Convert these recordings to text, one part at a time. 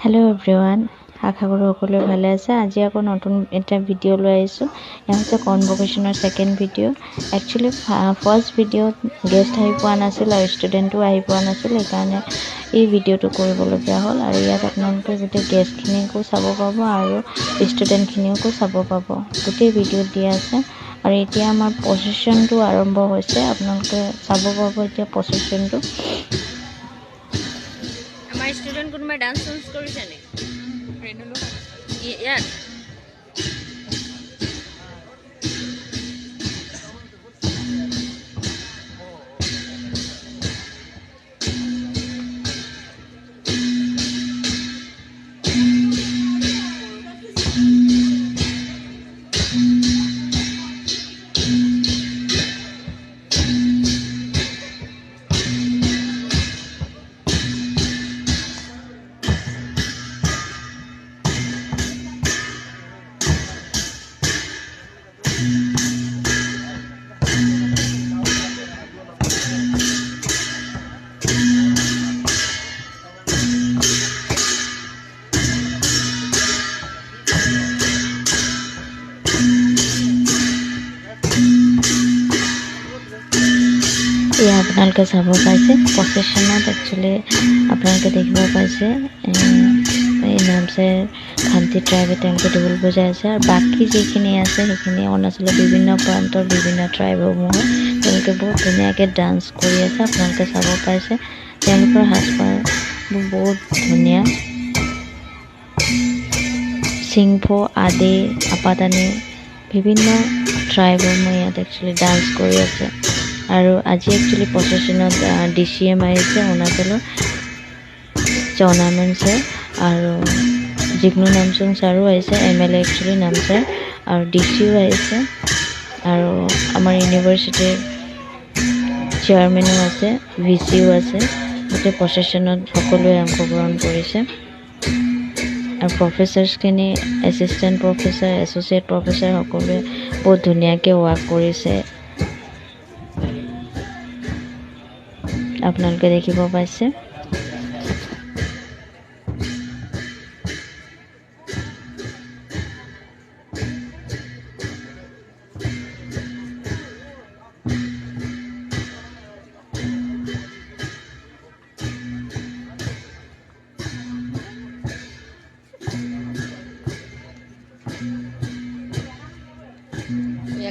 Hello everyone आशा करो সকলোৱে ভালে আছে। আজি আকৌ নতুন এটা ভিডিঅ' লৈ আহিছোঁ। এয়া হৈছে কনভকেশ্যনৰ ছেকেণ্ড ভিডিঅ'। একচুৱেলি ফাৰ্ষ্ট ভিডিঅ'ত গেষ্ট আহি পোৱা নাছিল আৰু ষ্টুডেণ্টো আহি পোৱা নাছিল, সেইকাৰণে এই ভিডিঅ'টো কৰিবলগীয়া হ'ল। আৰু ইয়াত আপোনালোকে গোটেই গেষ্টখিনিকো চাব পাব আৰু ষ্টুডেণ্টখিনিকো চাব পাব, গোটেই ভিডিঅ'ত দিয়া আছে। আৰু এতিয়া আমাৰ প্ৰচেশ্যনটো আৰম্ভ হৈছে, আপোনালোকে চাব পাব এতিয়া প্ৰচেশ্যনটো। আমাৰ ষ্টুডেণ্ট কোনোবাই ডান্স চান্স কৰিছে নেকি? ইয়াত এয়া আপোনালোকে চাব পাইছে প্ৰচেশ্যনত। একচুৱেলি আপোনালোকে দেখিব পাইছে এই নামচাই খান্তি ট্ৰাইবে তেওঁলোকে ঢোল বজাই আছে, আৰু বাকী যিখিনি আছে সেইখিনি অৰুণাচলৰ বিভিন্ন প্ৰান্তৰ বিভিন্ন ট্ৰাইবসমূহে তেওঁলোকে বহুত ধুনীয়াকৈ ডান্স কৰি আছে। আপোনালোকে চাব পাইছে তেওঁলোকৰ সাজপাৰবোৰ বহুত ধুনীয়া। চিংফো আদি আপাতানি বিভিন্ন ট্ৰাইবসমূহে ইয়াত একচুৱেলি ডান্স কৰি আছে। আৰু আজি একচুৱেলি প্ৰচেশ্যনত DCM আহিছে অৰুণাচলৰ অৰ্নামেণ্ট ছাৰ, আৰু জিগ্নু নামচুং ছাৰো আহিছে, MLA একচুৱেলি নামচাই, আৰু DCও আহিছে, আৰু আমাৰ ইউনিভাৰ্চিটিৰ চেয়াৰমেনো আছে, VCও আছে। গোটেই প্ৰচেশ্যনত সকলোৱে অংশগ্ৰহণ কৰিছে। আৰু প্ৰফেচাৰ্ছখিনি এছিষ্টেণ্ট প্ৰফেচাৰ, এছ'চিয়েট প্ৰফেচাৰ সকলোৱে বহুত ধুনীয়াকৈ ৱাৰ্ক কৰিছে, আপোনালোকে দেখিব পাইছে।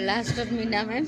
লাষ্টত মিনা মেম